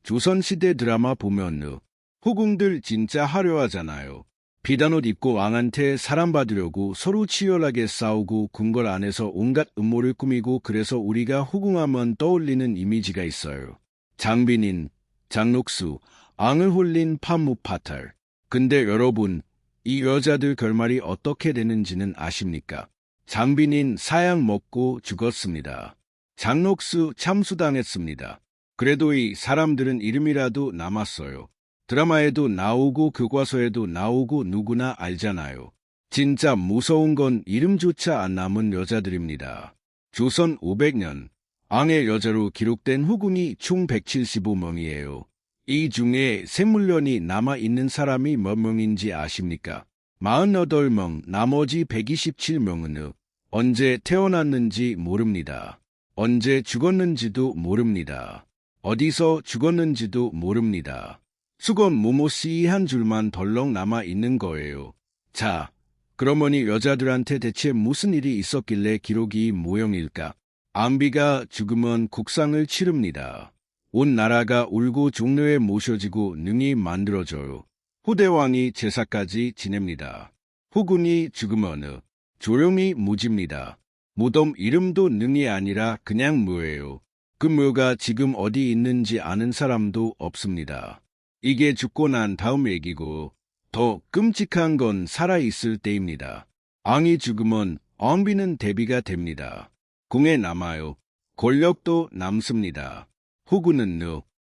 조선시대 드라마 보면 후궁들 진짜 화려하잖아요. 비단 옷 입고 왕한테 사랑받으려고 서로 치열하게 싸우고 궁궐 안에서 온갖 음모를 꾸미고 그래서 우리가 후궁하면 떠올리는 이미지가 있어요. 장빈인, 장녹수, 앙을 홀린 판무파탈. 근데 여러분, 이 여자들 결말이 어떻게 되는지는 아십니까? 장빈인 사약 먹고 죽었습니다. 장녹수 참수당했습니다. 그래도 이 사람들은 이름이라도 남았어요. 드라마에도 나오고 교과서에도 나오고 누구나 알잖아요. 진짜 무서운 건 이름조차 안 남은 여자들입니다. 조선 500년, 앙의 여자로 기록된 후궁이 총 175명이에요. 이 중에 샘물련이 남아있는 사람이 몇 명인지 아십니까? 48명, 나머지 127명은 언제 태어났는지 모릅니다. 언제 죽었는지도 모릅니다. 어디서 죽었는지도 모릅니다. 수건 모모씨 한 줄만 덜렁 남아있는 거예요. 자, 그러머니 여자들한테 대체 무슨 일이 있었길래 기록이 모형일까? 안비가 죽으면 국상을 치릅니다. 온 나라가 울고 종로에 모셔지고 능이 만들어져요. 후대왕이 제사까지 지냅니다. 후군이 죽으면 조용히 묻입니다. 무덤 이름도 능이 아니라 그냥 묘예요. 그 묘가 지금 어디 있는지 아는 사람도 없습니다. 이게 죽고 난 다음 얘기고 더 끔찍한 건 살아있을 때입니다. 앙이 죽으면 안비는 대비가 됩니다. 궁에 남아요. 권력도 남습니다. 후군은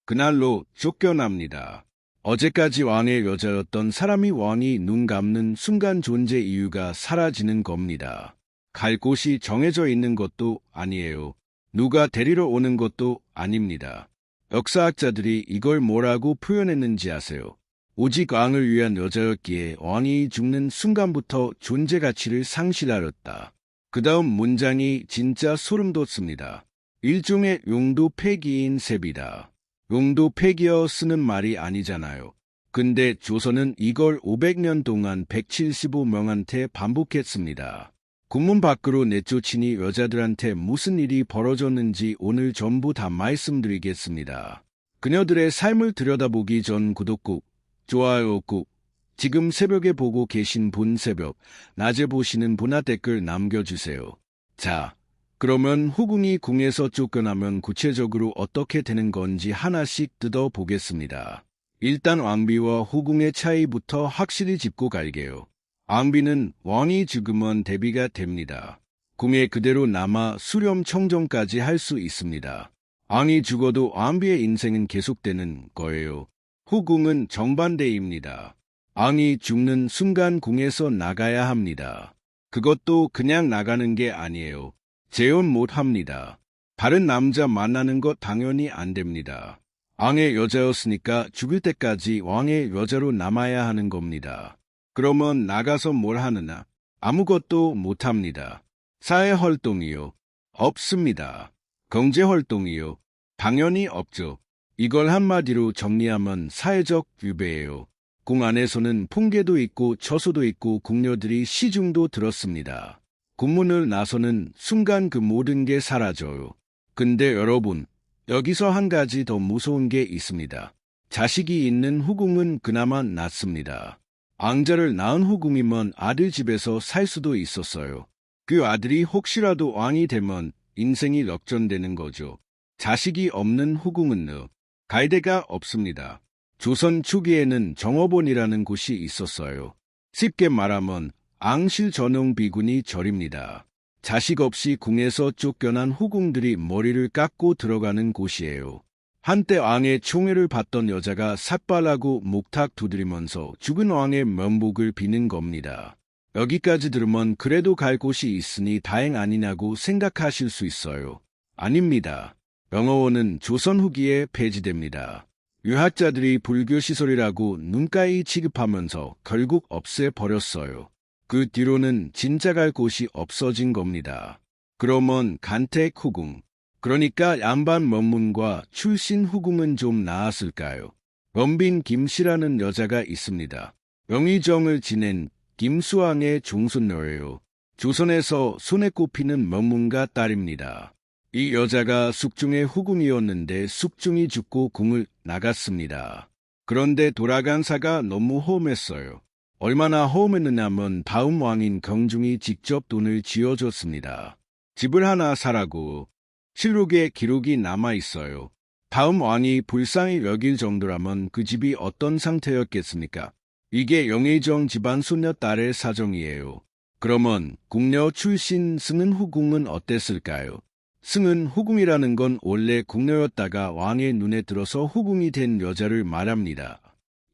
그날로 쫓겨납니다. 어제까지 왕의 여자였던 사람이 왕이 눈 감는 순간 존재 이유가 사라지는 겁니다. 갈 곳이 정해져 있는 것도 아니에요. 누가 데리러 오는 것도 아닙니다. 역사학자들이 이걸 뭐라고 표현했는지 아세요? 오직 왕을 위한 여자였기에 왕이 죽는 순간부터 존재 가치를 상실하였다. 그 다음 문장이 진짜 소름 돋습니다. 일종의 용도 폐기인 셈이다. 용도 폐기어 쓰는 말이 아니잖아요. 근데 조선은 이걸 500년 동안 175명한테 반복했습니다. 국문 밖으로 내쫓으니 여자들한테 무슨 일이 벌어졌는지 오늘 전부 다 말씀드리겠습니다. 그녀들의 삶을 들여다보기 전 구독 꾹, 좋아요 꾹, 지금 새벽에 보고 계신 분 새벽, 낮에 보시는 분아 댓글 남겨주세요. 자, 그러면 후궁이 궁에서 쫓겨나면 구체적으로 어떻게 되는 건지 하나씩 뜯어보겠습니다. 일단 왕비와 후궁의 차이부터 확실히 짚고 갈게요. 왕비는 왕이 죽으면 대비가 됩니다. 궁에 그대로 남아 수렴 청정까지 할 수 있습니다. 왕이 죽어도 왕비의 인생은 계속되는 거예요. 후궁은 정반대입니다. 왕이 죽는 순간 궁에서 나가야 합니다. 그것도 그냥 나가는 게 아니에요. 재혼 못 합니다. 다른 남자 만나는 거 당연히 안 됩니다. 왕의 여자였으니까 죽을 때까지 왕의 여자로 남아야 하는 겁니다. 그러면 나가서 뭘 하느냐? 아무것도 못 합니다. 사회 활동이요? 없습니다. 경제 활동이요? 당연히 없죠. 이걸 한마디로 정리하면 사회적 유배예요. 궁 안에서는 풍계도 있고 처소도 있고 궁녀들이 시중도 들었습니다. 군문을 나서는 순간 그 모든 게 사라져요. 근데 여러분, 여기서 한 가지 더 무서운 게 있습니다. 자식이 있는 후궁은 그나마 낫습니다. 앙자를 낳은 후궁이면 아들 집에서 살 수도 있었어요. 그 아들이 혹시라도 왕이 되면 인생이 역전되는 거죠. 자식이 없는 후궁은 갈 데가 없습니다. 조선 초기에는 정업원이라는 곳이 있었어요. 쉽게 말하면 앙실 전용 비군이 절입니다. 자식 없이 궁에서 쫓겨난 후궁들이 머리를 깎고 들어가는 곳이에요. 한때 왕의 총애를 받던 여자가 삭발하고 목탁 두드리면서 죽은 왕의 면복을 비는 겁니다. 여기까지 들으면 그래도 갈 곳이 있으니 다행 아니냐고 생각하실 수 있어요. 아닙니다. 영어원은 조선 후기에 폐지됩니다. 유학자들이 불교시설이라고 눈가이 취급하면서 결국 없애버렸어요. 그 뒤로는 진짜 갈 곳이 없어진 겁니다. 그러면 간택 후궁, 그러니까 양반門문과 출신 후궁은 좀 나았을까요? 원빈 김씨라는 여자가 있습니다. 명의정을 지낸 김수왕의 종손녀예요. 조선에서 손에 꼽히는門문가 딸입니다. 이 여자가 숙중의 후궁이었는데 숙중이 죽고 궁을 나갔습니다. 그런데 돌아간 사가 너무 허무했어요. 얼마나 허무했느냐면 다음 왕인 경중이 직접 돈을 쥐어줬습니다. 집을 하나 사라고. 실록에 기록이 남아 있어요. 다음 왕이 불쌍히 여길 정도라면 그 집이 어떤 상태였겠습니까? 이게 영의정 집안 손녀딸의 사정이에요. 그러면 궁녀 출신 승은 후궁은 어땠을까요? 승은 후궁이라는 건 원래 궁녀였다가 왕의 눈에 들어서 후궁이 된 여자를 말합니다.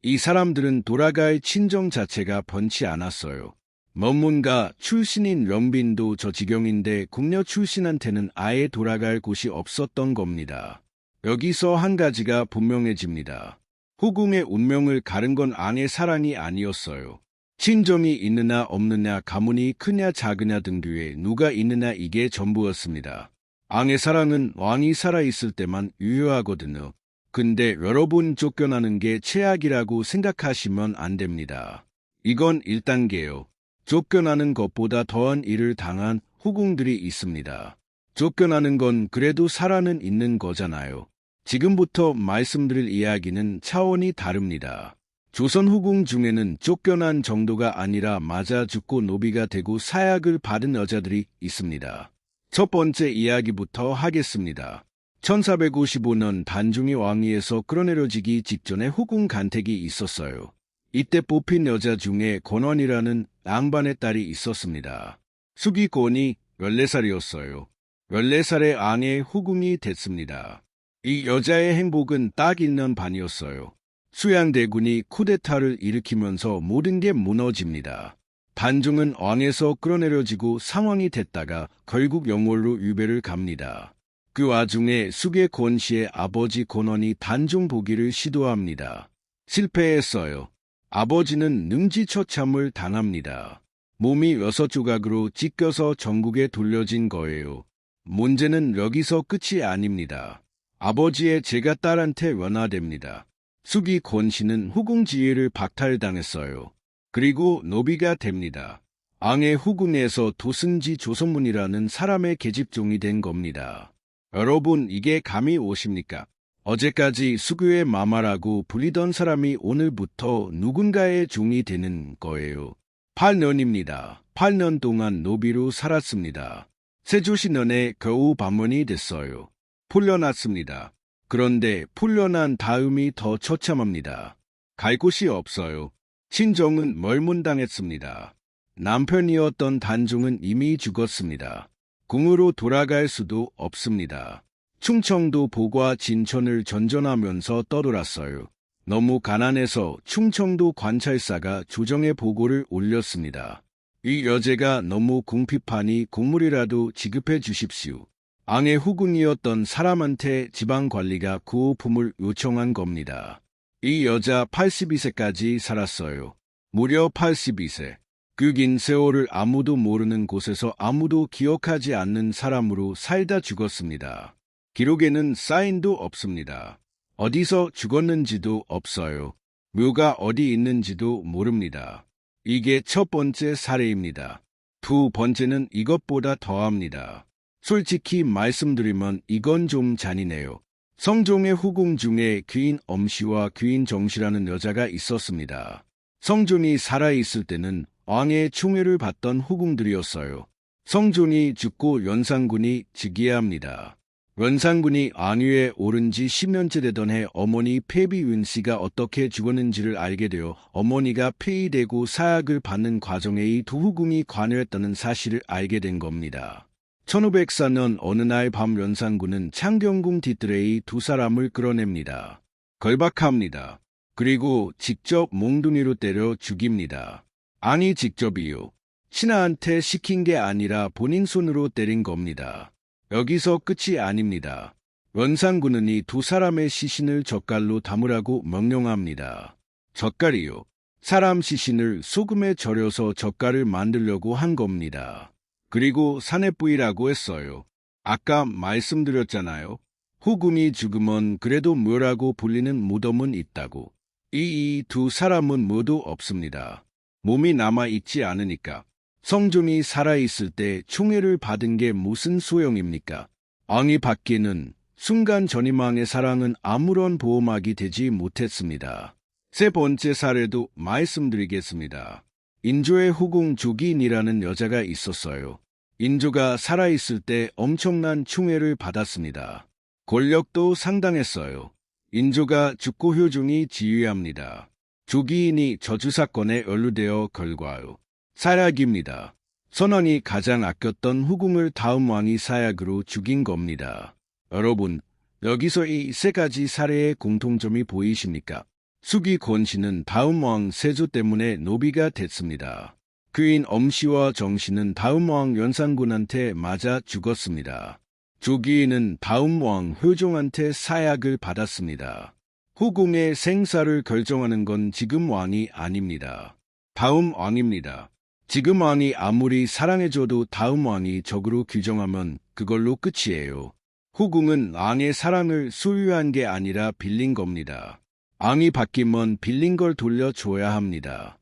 이 사람들은 돌아갈 친정 자체가 번치 않았어요. 전문가 출신인 령빈도 저 지경인데 궁녀 출신한테는 아예 돌아갈 곳이 없었던 겁니다. 여기서 한 가지가 분명해집니다. 후궁의 운명을 가른 건 아내의 사랑이 아니었어요. 친정이 있느냐 없느냐, 가문이 크냐 작으냐 등 뒤에 누가 있느냐, 이게 전부였습니다. 왕의 사랑은 왕이 살아있을 때만 유효하거든요. 근데 여러분, 쫓겨나는 게 최악이라고 생각하시면 안 됩니다. 이건 1단계요. 쫓겨나는 것보다 더한 일을 당한 후궁들이 있습니다. 쫓겨나는 건 그래도 살아는 있는 거잖아요. 지금부터 말씀드릴 이야기는 차원이 다릅니다. 조선 후궁 중에는 쫓겨난 정도가 아니라 맞아 죽고 노비가 되고 사약을 받은 여자들이 있습니다. 첫 번째 이야기부터 하겠습니다. 1455년 단중이 왕위에서 끌어내려지기 직전에 후궁 간택이 있었어요. 이때 뽑힌 여자 중에 권원이라는 양반의 딸이 있었습니다. 수기권이 14살이었어요. 14살의 아내 후궁이 됐습니다. 이 여자의 행복은 딱 1년 반이었어요. 수양대군이 쿠데타를 일으키면서 모든 게 무너집니다. 단중은 왕에서 끌어내려지고 상황이 됐다가 결국 영월로 유배를 갑니다. 그 와중에 수계 권씨의 아버지 권원이 단중 보기를 시도합니다. 실패했어요. 아버지는 능지처참을 당합니다. 몸이 6조각으로 찢겨서 전국에 돌려진 거예요. 문제는 여기서 끝이 아닙니다. 아버지의 제가 딸한테 원화됩니다. 수기 권씨는 후궁 지위를 박탈당했어요. 그리고 노비가 됩니다. 왕의 후궁에서 도승지 조선문이라는 사람의 계집종이 된 겁니다. 여러분, 이게 감이 오십니까? 어제까지 수교의 마마라고 불리던 사람이 오늘부터 누군가의 종이 되는 거예요. 8년입니다. 8년 동안 노비로 살았습니다. 세조신년에 겨우 반문이 됐어요. 풀려났습니다. 그런데 풀려난 다음이 더 처참합니다. 갈 곳이 없어요. 친정은 멀문당했습니다. 남편이었던 단중은 이미 죽었습니다. 궁으로 돌아갈 수도 없습니다. 충청도 보과 진천을 전전하면서 떠돌았어요. 너무 가난해서 충청도 관찰사가 조정에 보고를 올렸습니다. 이 여제가 너무 궁핍하니 국물이라도 지급해 주십시오. 왕의 후궁이었던 사람한테 지방관리가 구호품을 요청한 겁니다. 이 여자 82세까지 살았어요. 무려 82세. 그 긴 세월을 아무도 모르는 곳에서 아무도 기억하지 않는 사람으로 살다 죽었습니다. 기록에는 사인도 없습니다. 어디서 죽었는지도 없어요. 묘가 어디 있는지도 모릅니다. 이게 첫 번째 사례입니다. 두 번째는 이것보다 더합니다. 솔직히 말씀드리면 이건 좀 잔인해요. 성종의 후궁 중에 귀인 엄씨와 귀인 정씨라는 여자가 있었습니다. 성종이 살아있을 때는 왕의 충혜를 받던 후궁들이었어요. 성종이 죽고 연산군이 즉위합니다. 연산군이 왕위에 오른 지 10년째 되던 해 어머니 폐비윤씨가 어떻게 죽었는지를 알게 되어 어머니가 폐위되고 사약을 받는 과정에 이 두 후궁이 관여했다는 사실을 알게 된 겁니다. 1504년 어느 날 밤 연산군은 창경궁 뒷뜰에 두 사람을 끌어냅니다. 걸박합니다. 그리고 직접 몽둥이로 때려 죽입니다. 아니, 직접이요. 신하한테 시킨 게 아니라 본인 손으로 때린 겁니다. 여기서 끝이 아닙니다. 연산군은 이 두 사람의 시신을 젓갈로 담으라고 명령합니다. 젓갈이요. 사람 시신을 소금에 절여서 젓갈을 만들려고 한 겁니다. 그리고 사내뿌이라고 했어요. 아까 말씀드렸잖아요. 후궁이 죽으면 그래도 묘라고 불리는 무덤은 있다고. 이 두 사람은 모두 없습니다. 몸이 남아있지 않으니까. 성종이 살아있을 때 총애를 받은 게 무슨 소용입니까? 왕이 받기는 순간 전임왕의 사랑은 아무런 보호막이 되지 못했습니다. 세 번째 사례도 말씀드리겠습니다. 인조의 후궁 조기인이라는 여자가 있었어요. 인조가 살아있을 때 엄청난 충애를 받았습니다. 권력도 상당했어요. 인조가 죽고 효종이 지휘합니다. 조기인이 저주 사건에 연루되어 결과요. 사약입니다. 선왕이 가장 아꼈던 후궁을 다음 왕이 사약으로 죽인 겁니다. 여러분, 여기서 이 세 가지 사례의 공통점이 보이십니까? 수기 권씨는 다음 왕 세조 때문에 노비가 됐습니다. 그인 엄씨와 정씨는 다음 왕 연산군한테 맞아 죽었습니다. 조기인은 다음 왕 효종한테 사약을 받았습니다. 후궁의 생사를 결정하는 건 지금 왕이 아닙니다. 다음 왕입니다. 지금 왕이 아무리 사랑해줘도 다음 왕이 적으로 규정하면 그걸로 끝이에요. 후궁은 왕의 사랑을 소유한 게 아니라 빌린 겁니다. 왕이 바뀌면 빌린 걸 돌려줘야 합니다.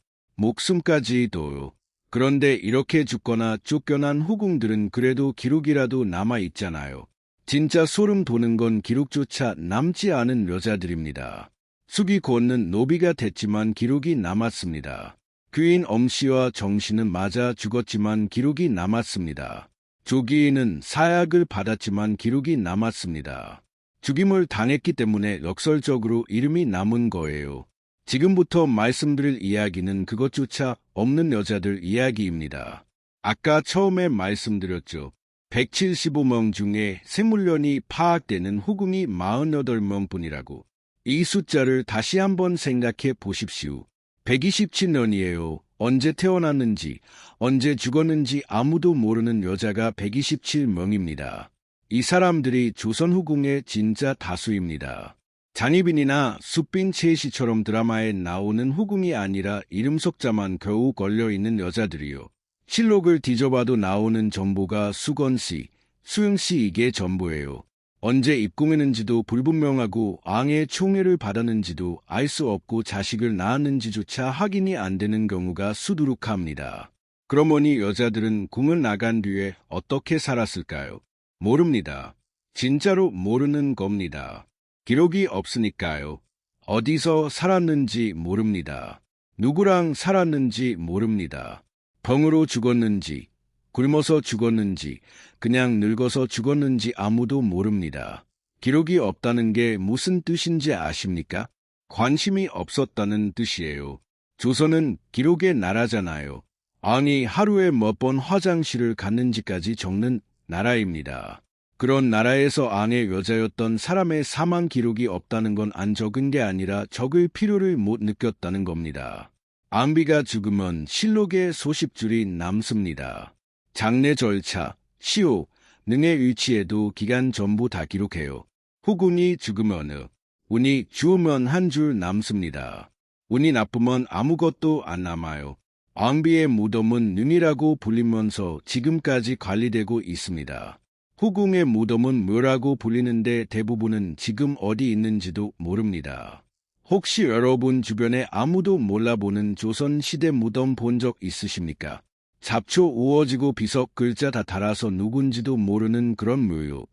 목숨까지도요. 그런데 이렇게 죽거나 쫓겨난 후궁들은 그래도 기록이라도 남아있잖아요. 진짜 소름 돋는 건 기록조차 남지 않은 여자들입니다. 수기 권은 노비가 됐지만 기록이 남았습니다. 그인 엄씨와 정씨는 맞아 죽었지만 기록이 남았습니다. 조기인은 사약을 받았지만 기록이 남았습니다. 죽임을 당했기 때문에 역설적으로 이름이 남은 거예요. 지금부터 말씀드릴 이야기는 그것조차 없는 여자들 이야기입니다. 아까 처음에 말씀드렸죠. 175명 중에 생물년이 파악되는 후궁이 48명 뿐이라고. 이 숫자를 다시 한번 생각해 보십시오. 127년이에요. 언제 태어났는지, 언제 죽었는지 아무도 모르는 여자가 127명입니다. 이 사람들이 조선 후궁의 진짜 다수입니다. 장희빈이나 숫빈 채희씨처럼 드라마에 나오는 후궁이 아니라 이름 속자만 겨우 걸려있는 여자들이요. 실록을 뒤져봐도 나오는 전부가 수건씨, 수영씨 이게 전부예요. 언제 입궁했는지도 불분명하고 왕의 총애를 받았는지도 알 수 없고 자식을 낳았는지조차 확인이 안 되는 경우가 수두룩합니다. 그러머니 여자들은 궁을 나간 뒤에 어떻게 살았을까요? 모릅니다. 진짜로 모르는 겁니다. 기록이 없으니까요. 어디서 살았는지 모릅니다. 누구랑 살았는지 모릅니다. 병으로 죽었는지, 굶어서 죽었는지, 그냥 늙어서 죽었는지 아무도 모릅니다. 기록이 없다는 게 무슨 뜻인지 아십니까? 관심이 없었다는 뜻이에요. 조선은 기록의 나라잖아요. 왕이 하루에 몇 번 화장실을 갔는지까지 적는 나라입니다. 그런 나라에서 왕의 여자였던 사람의 사망 기록이 없다는 건 안 적은 게 아니라 적을 필요를 못 느꼈다는 겁니다. 왕비가 죽으면 실록에 소십줄이 남습니다. 장례 절차, 시호, 능의 위치에도 기간 전부 다 기록해요. 후궁이 죽으면 운이 좋으면 한 줄 남습니다. 운이 나쁘면 아무것도 안 남아요. 왕비의 무덤은 능이라고 불리면서 지금까지 관리되고 있습니다. 후궁의 무덤은 묘라고 불리는데 대부분은 지금 어디 있는지도 모릅니다. 혹시 여러분 주변에 아무도 몰라보는 조선시대 무덤 본 적 있으십니까? 잡초 우어지고 비석 글자 다 달아서 누군지도 모르는 그런 묘요.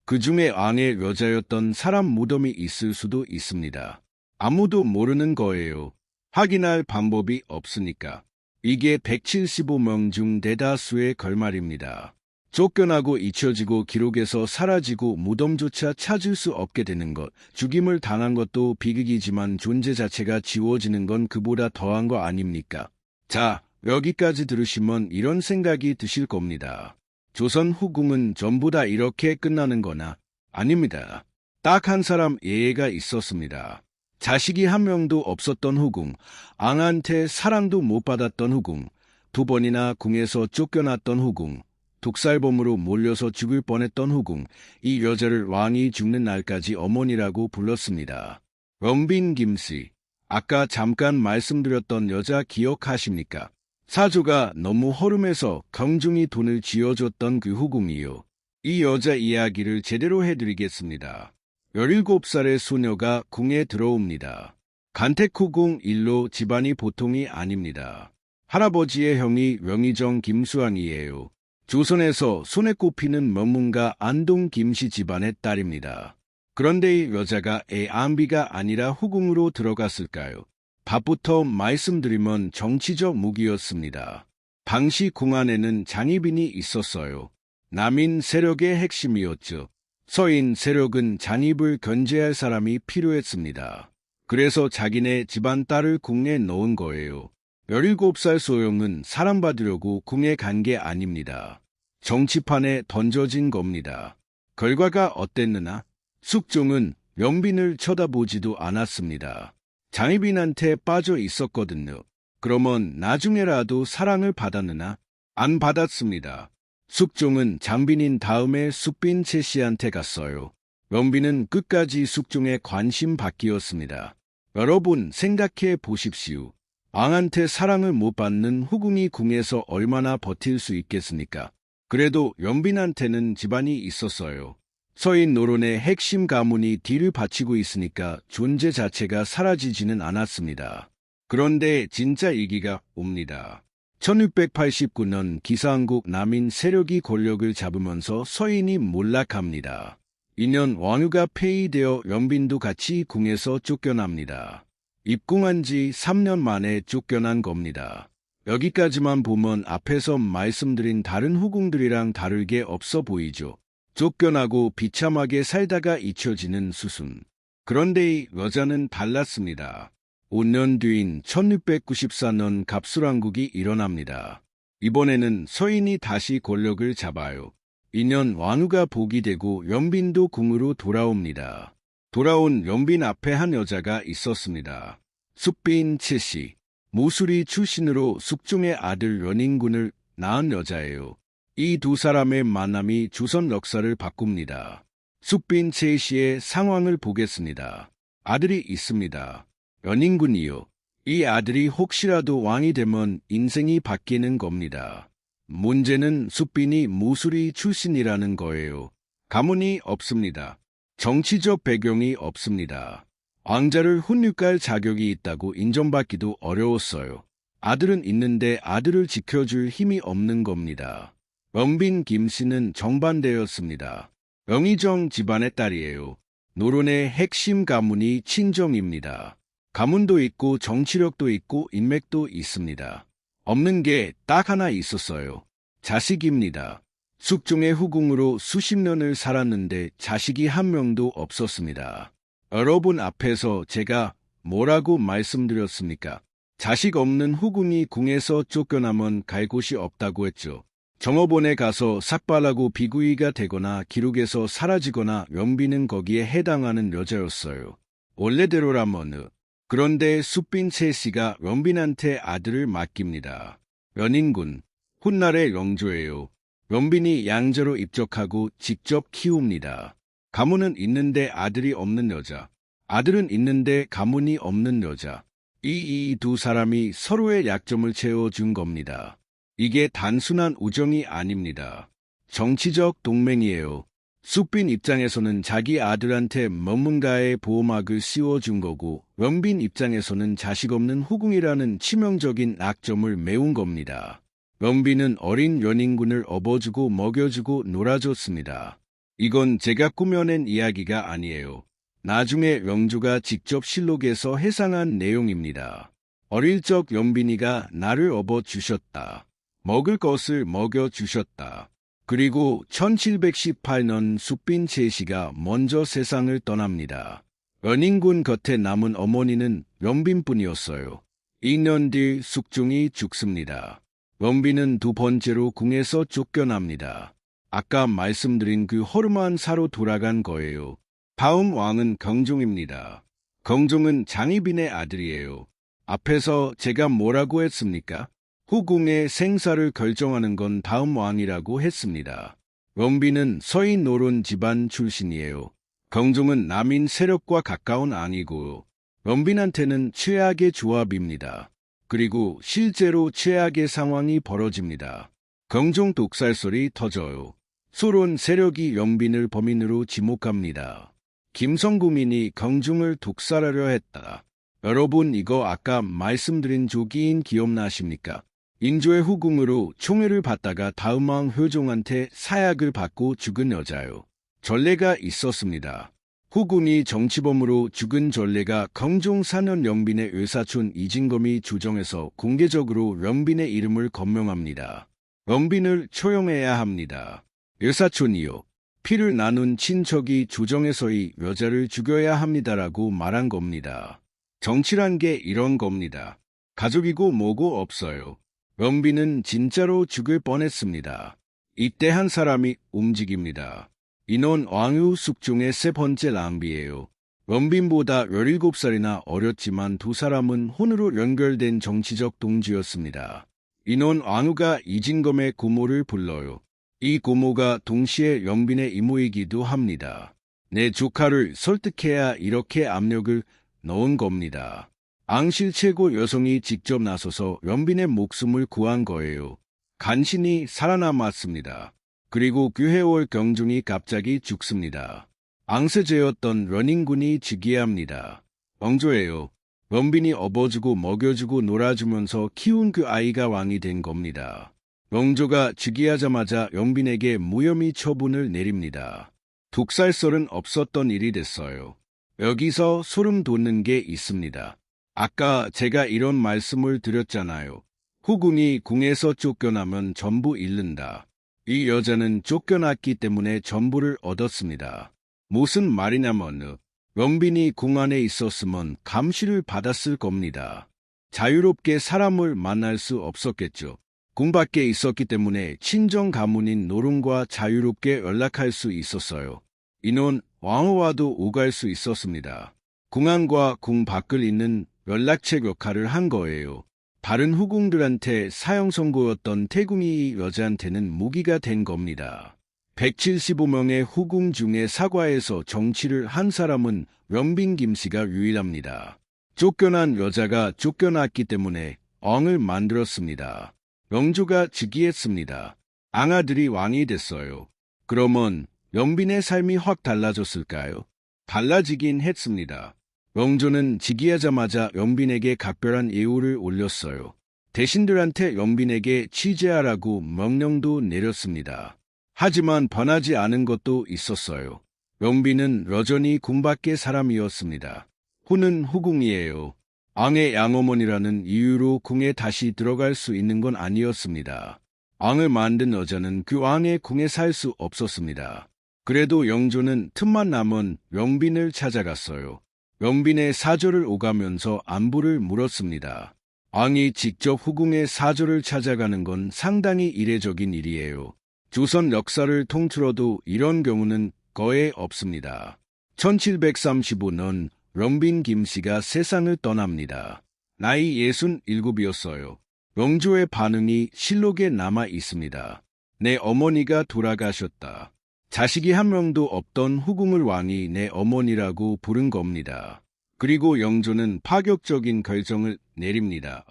그 중에 왕의 여자였던 사람 무덤이 있을 수도 있습니다. 아무도 모르는 거예요. 확인할 방법이 없으니까. 이게 175명 중 대다수의 결말입니다. 쫓겨나고 잊혀지고 기록에서 사라지고 무덤조차 찾을 수 없게 되는 것, 죽임을 당한 것도 비극이지만 존재 자체가 지워지는 건 그보다 더한 거 아닙니까? 자, 여기까지 들으시면 이런 생각이 드실 겁니다. 조선 후궁은 전부 다 이렇게 끝나는 거나? 아닙니다. 딱 한 사람 예외가 있었습니다. 자식이 한 명도 없었던 후궁, 왕한테 사랑도 못 받았던 후궁, 2번이나 궁에서 쫓겨났던 후궁, 독살범으로 몰려서 죽을 뻔했던 후궁, 이 여자를 왕이 죽는 날까지 어머니라고 불렀습니다. 럼빈 김씨, 아까 잠깐 말씀드렸던 여자 기억하십니까? 사조가 너무 허름해서 경중이 돈을 쥐어줬던 그 후궁이요. 이 여자 이야기를 제대로 해드리겠습니다. 17살의 소녀가 궁에 들어옵니다. 간택후궁 일로 집안이 보통이 아닙니다. 할아버지의 형이 명의정 김수왕이에요. 조선에서 손에 꼽히는 명문가 안동 김씨 집안의 딸입니다. 그런데 이 여자가 애암비가 아니라 후궁으로 들어갔을까요? 밥부터 말씀드리면 정치적 무기였습니다. 당시 궁안에는 장희빈이 있었어요. 남인 세력의 핵심이었죠. 서인 세력은 장입을 견제할 사람이 필요했습니다. 그래서 자기네 집안 딸을 궁에 넣은 거예요. 17살 소영은 사랑받으려고 궁에 간 게 아닙니다. 정치판에 던져진 겁니다. 결과가 어땠느냐? 숙종은 연빈을 쳐다보지도 않았습니다. 장희빈한테 빠져 있었거든요. 그러면 나중에라도 사랑을 받았느냐? 안 받았습니다. 숙종은 장빈인 다음에 숙빈 채씨한테 갔어요. 연빈은 끝까지 숙종의 관심 받기였습니다. 여러분 생각해 보십시오. 왕한테 사랑을 못 받는 후궁이 궁에서 얼마나 버틸 수 있겠습니까? 그래도 연빈한테는 집안이 있었어요. 서인 노론의 핵심 가문이 뒤를 바치고 있으니까 존재 자체가 사라지지는 않았습니다. 그런데 진짜 위기가 옵니다. 1689년 기사한국 남인 세력이 권력을 잡으면서 서인이 몰락합니다. 2년 왕유가 폐위되어 연빈도 같이 궁에서 쫓겨납니다. 입궁한 지 3년 만에 쫓겨난 겁니다. 여기까지만 보면 앞에서 말씀드린 다른 후궁들이랑 다를 게 없어 보이죠. 쫓겨나고 비참하게 살다가 잊혀지는 수순. 그런데 이 여자는 달랐습니다. 5년 뒤인 1694년 갑술왕국이 일어납니다. 이번에는 서인이 다시 권력을 잡아요. 2년 왕후가 복이 되고 연빈도 궁으로 돌아옵니다. 돌아온 연빈 앞에 한 여자가 있었습니다. 숙빈 채씨. 모수리 출신으로 숙종의 아들 연인군을 낳은 여자예요. 이 두 사람의 만남이 조선 역사를 바꿉니다. 숙빈 채씨의 상황을 보겠습니다. 아들이 있습니다. 연인군이요. 이 아들이 혹시라도 왕이 되면 인생이 바뀌는 겁니다. 문제는 숙빈이 모수리 출신이라는 거예요. 가문이 없습니다. 정치적 배경이 없습니다. 왕자를 훈육할 자격이 있다고 인정받기도 어려웠어요. 아들은 있는데 아들을 지켜줄 힘이 없는 겁니다. 연빈 김씨는 정반대였습니다. 영의정 집안의 딸이에요. 노론의 핵심 가문이 친정입니다. 가문도 있고 정치력도 있고 인맥도 있습니다. 없는 게 딱 하나 있었어요. 자식입니다. 숙종의 후궁으로 수십 년을 살았는데 자식이 한 명도 없었습니다. 여러분 앞에서 제가 뭐라고 말씀드렸습니까? 자식 없는 후궁이 궁에서 쫓겨나면 갈 곳이 없다고 했죠. 정업원에 가서 삭발하고 비구이가 되거나 기록에서 사라지거나 연빈은 거기에 해당하는 여자였어요. 원래대로라면. 그런데 숙빈 채씨가 연빈한테 아들을 맡깁니다. 연인군, 훗날의 영조예요. 연빈이 양자로 입적하고 직접 키웁니다. 가문은 있는데 아들이 없는 여자. 아들은 있는데 가문이 없는 여자. 이 두 사람이 서로의 약점을 채워준 겁니다. 이게 단순한 우정이 아닙니다. 정치적 동맹이에요. 숙빈 입장에서는 자기 아들한테 명문가의 보호막을 씌워준 거고 연빈 입장에서는 자식 없는 후궁이라는 치명적인 약점을 메운 겁니다. 연빈은 어린 연인군을 업어주고 먹여주고 놀아줬습니다. 이건 제가 꾸며낸 이야기가 아니에요. 나중에 영조가 직접 실록에서 해상한 내용입니다. 어릴 적 연빈이가 나를 업어주셨다. 먹을 것을 먹여주셨다. 그리고 1718년 숙빈 채씨가 먼저 세상을 떠납니다. 연인군 곁에 남은 어머니는 연빈뿐이었어요. 2년 뒤 숙종이 죽습니다. 연빈은 두 번째로 궁에서 쫓겨납니다. 아까 말씀드린 그 허름한 사로 돌아간 거예요. 다음 왕은 경종입니다. 경종은 장희빈의 아들이에요. 앞에서 제가 뭐라고 했습니까? 후궁의 생사를 결정하는 건 다음 왕이라고 했습니다. 연빈은 서인 노론 집안 출신이에요. 경종은 남인 세력과 가까운 왕이고 연빈한테는 최악의 조합입니다. 그리고 실제로 최악의 상황이 벌어집니다. 경종 독살설이 터져요. 소론 세력이 연빈을 범인으로 지목합니다. 김성구민이 경종을 독살하려 했다. 여러분 이거 아까 말씀드린 조기인 기억나십니까? 인조의 후궁으로 총애를 받다가 다음 왕 효종한테 사약을 받고 죽은 여자요. 전례가 있었습니다. 후궁이 정치범으로 죽은 전례가 경종 4년 영빈의 외사촌 이진검이 주정해서 공개적으로 영빈의 이름을 거명합니다. 영빈을 초용해야 합니다. 외사촌이요. 피를 나눈 친척이 주정해서의 여자를 죽여야 합니다라고 말한 겁니다. 정치란 게 이런 겁니다. 가족이고 뭐고 없어요. 영빈은 진짜로 죽을 뻔했습니다. 이때 한 사람이 움직입니다. 이는 왕후 숙중의 세 번째 랑비예요. 영빈보다 17살이나 어렸지만 두 사람은 혼으로 연결된 정치적 동지였습니다. 이는 왕후가 이진검의 고모를 불러요. 이 고모가 동시에 영빈의 이모이기도 합니다. 내 조카를 설득해야 이렇게 압력을 넣은 겁니다. 앙실 최고 여성이 직접 나서서 영빈의 목숨을 구한 거예요. 간신히 살아남았습니다. 그리고 규해월 경중이 갑자기 죽습니다. 앙세제였던 런인군이 즉위합니다. 왕조예요. 영빈이 업어주고 먹여주고 놀아주면서 키운 그 아이가 왕이 된 겁니다. 영조가 즉위하자마자 영빈에게 무혐의 처분을 내립니다. 독살설은 없었던 일이 됐어요. 여기서 소름 돋는 게 있습니다. 아까 제가 이런 말씀을 드렸잖아요. 후궁이 궁에서 쫓겨나면 전부 잃는다. 이 여자는 쫓겨났기 때문에 전부를 얻었습니다. 무슨 말이냐면 영빈이 궁 안에 있었으면 감시를 받았을 겁니다. 자유롭게 사람을 만날 수 없었겠죠. 궁 밖에 있었기 때문에 친정 가문인 노름과 자유롭게 연락할 수 있었어요. 이는 왕후와도 오갈 수 있었습니다. 궁 안과 궁 밖을 잇는 연락책 역할을 한 거예요. 다른 후궁들한테 사형 선고였던 태궁이 여자한테는 무기가 된 겁니다. 175명의 후궁 중에 사과에서 정치를 한 사람은 영빈 김씨가 유일합니다. 쫓겨난 여자가 쫓겨났기 때문에 왕을 만들었습니다. 영조가 즉위했습니다. 앙아들이 왕이 됐어요. 그러면 영빈의 삶이 확 달라졌을까요? 달라지긴 했습니다. 영조는 즉위하자마자 영빈에게 각별한 예우를 올렸어요. 대신들한테 영빈에게 취재하라고 명령도 내렸습니다. 하지만 변하지 않은 것도 있었어요. 영빈은 여전히 궁 밖의 사람이었습니다. 후는 후궁이에요. 앙의 양어머니라는 이유로 궁에 다시 들어갈 수 있는 건 아니었습니다. 앙을 만든 여자는 그 왕의 궁에 살 수 없었습니다. 그래도 영조는 틈만 남은 영빈을 찾아갔어요. 영빈의 사저를 오가면서 안부를 물었습니다. 앙이 직접 후궁의 사저를 찾아가는 건 상당히 이례적인 일이에요. 조선 역사를 통틀어도 이런 경우는 거의 없습니다. 1735년 영빈 김씨가 세상을 떠납니다. 나이 67이었어요. 영조의 반응이 실록에 남아 있습니다. 내 어머니가 돌아가셨다. 자식이 한 명도 없던 후궁을 왕이 내 어머니라고 부른 겁니다. 그리고 영조는 파격적인 결정을 내립니다.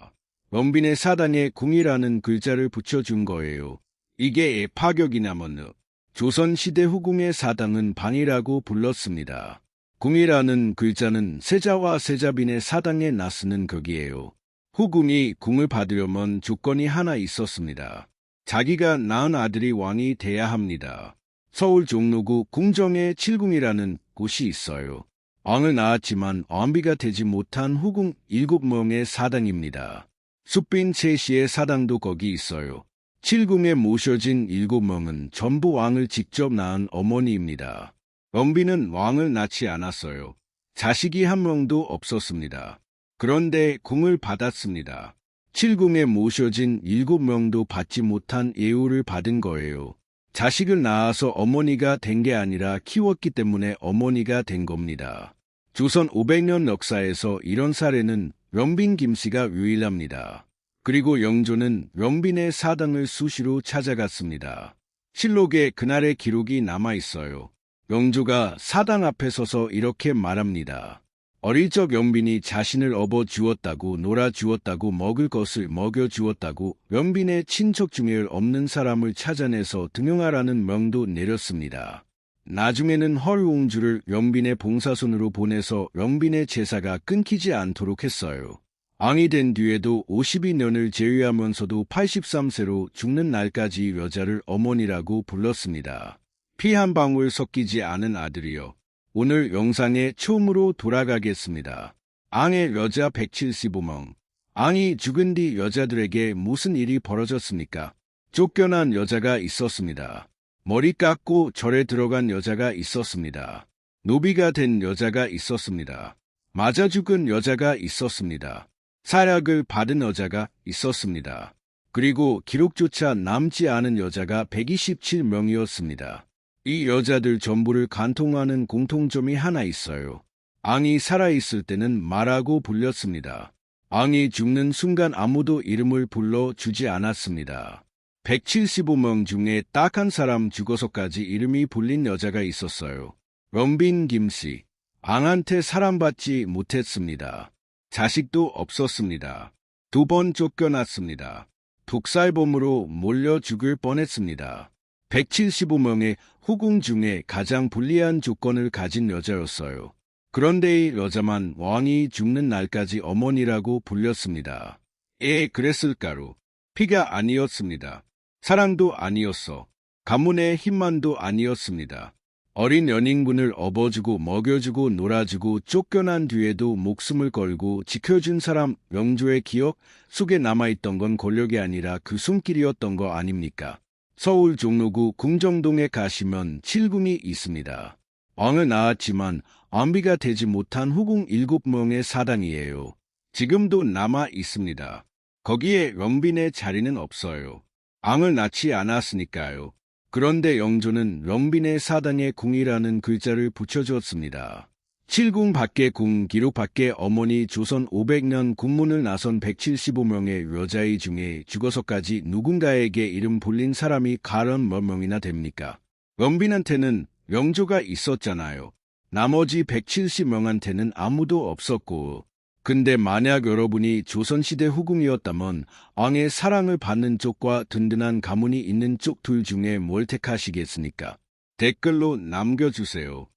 영빈의 사당에 궁이라는 글자를 붙여준 거예요. 이게 파격이냐면요. 조선시대 후궁의 사당은 방이라고 불렀습니다. 궁이라는 글자는 세자와 세자빈의 사당에 나쓰는 격이에요. 후궁이 궁을 받으려면 조건이 하나 있었습니다. 자기가 낳은 아들이 왕이 돼야 합니다. 서울 종로구 궁정에 칠궁이라는 곳이 있어요. 왕을 낳았지만 왕비가 되지 못한 후궁 7명의 사당입니다. 숫빈 최씨의 사당도 거기 있어요. 칠궁에 모셔진 7명은 전부 왕을 직접 낳은 어머니입니다. 영빈은 왕을 낳지 않았어요. 자식이 한 명도 없었습니다. 그런데 궁을 받았습니다. 칠궁에 모셔진 7명도 받지 못한 예우를 받은 거예요. 자식을 낳아서 어머니가 된 게 아니라 키웠기 때문에 어머니가 된 겁니다. 조선 500년 역사에서 이런 사례는 영빈 김씨가 유일합니다. 그리고 영조는 영빈의 사당을 수시로 찾아갔습니다. 실록에 그날의 기록이 남아있어요. 영조가 사당 앞에 서서 이렇게 말합니다. 어릴 적 영빈이 자신을 업어주었다고 놀아주었다고 먹을 것을 먹여주었다고 영빈의 친척 중에 없는 사람을 찾아내서 등용하라는 명도 내렸습니다. 나중에는 허류옹주를 영빈의 봉사손으로 보내서 영빈의 제사가 끊기지 않도록 했어요. 왕이 된 뒤에도 52년을 제위하면서도 83세로 죽는 날까지 여자를 어머니라고 불렀습니다. 피 한 방울 섞이지 않은 아들이요. 오늘 영상에 처음으로 돌아가겠습니다. 왕의 여자 175명. 왕이 죽은 뒤 여자들에게 무슨 일이 벌어졌습니까? 쫓겨난 여자가 있었습니다. 머리 깎고 절에 들어간 여자가 있었습니다. 노비가 된 여자가 있었습니다. 맞아 죽은 여자가 있었습니다. 사약을 받은 여자가 있었습니다. 그리고 기록조차 남지 않은 여자가 127명이었습니다. 이 여자들 전부를 간통하는 공통점이 하나 있어요. 왕이 살아있을 때는 마라고 불렸습니다. 왕이 죽는 순간 아무도 이름을 불러주지 않았습니다. 175명 중에 딱 한 사람 죽어서까지 이름이 불린 여자가 있었어요. 럼빈 김씨. 왕한테 사랑받지 못했습니다. 자식도 없었습니다. 2번 쫓겨났습니다. 독살범으로 몰려 죽을 뻔했습니다. 175명의 후궁 중에 가장 불리한 조건을 가진 여자였어요. 그런데 이 여자만 왕이 죽는 날까지 어머니라고 불렸습니다. 그랬을까로? 피가 아니었습니다. 사랑도 아니었어. 가문의 힘만도 아니었습니다. 어린 연인분을 업어주고 먹여주고 놀아주고 쫓겨난 뒤에도 목숨을 걸고 지켜준 사람 영조의 기억 속에 남아있던 건 권력이 아니라 그 손길이었던 거 아닙니까? 서울 종로구 궁정동에 가시면 칠궁이 있습니다. 왕을 낳았지만 왕비가 되지 못한 후궁 7명의 사당이에요. 지금도 남아 있습니다. 거기에 럼빈의 자리는 없어요. 왕을 낳지 않았으니까요. 그런데 영조는 럼빈의 사당에 궁이라는 글자를 붙여주었습니다. 칠궁 밖의 궁 기록 밖의 어머니 조선 500년 군문을 나선 175명의 여자의 중에 죽어서까지 누군가에게 이름 불린 사람이 가령 몇 명이나 됩니까? 럼빈한테는 영조가 있었잖아요. 나머지 170명한테는 아무도 없었고. 근데 만약 여러분이 조선시대 후궁이었다면 왕의 사랑을 받는 쪽과 든든한 가문이 있는 쪽 둘 중에 뭘 택하시겠습니까? 댓글로 남겨주세요.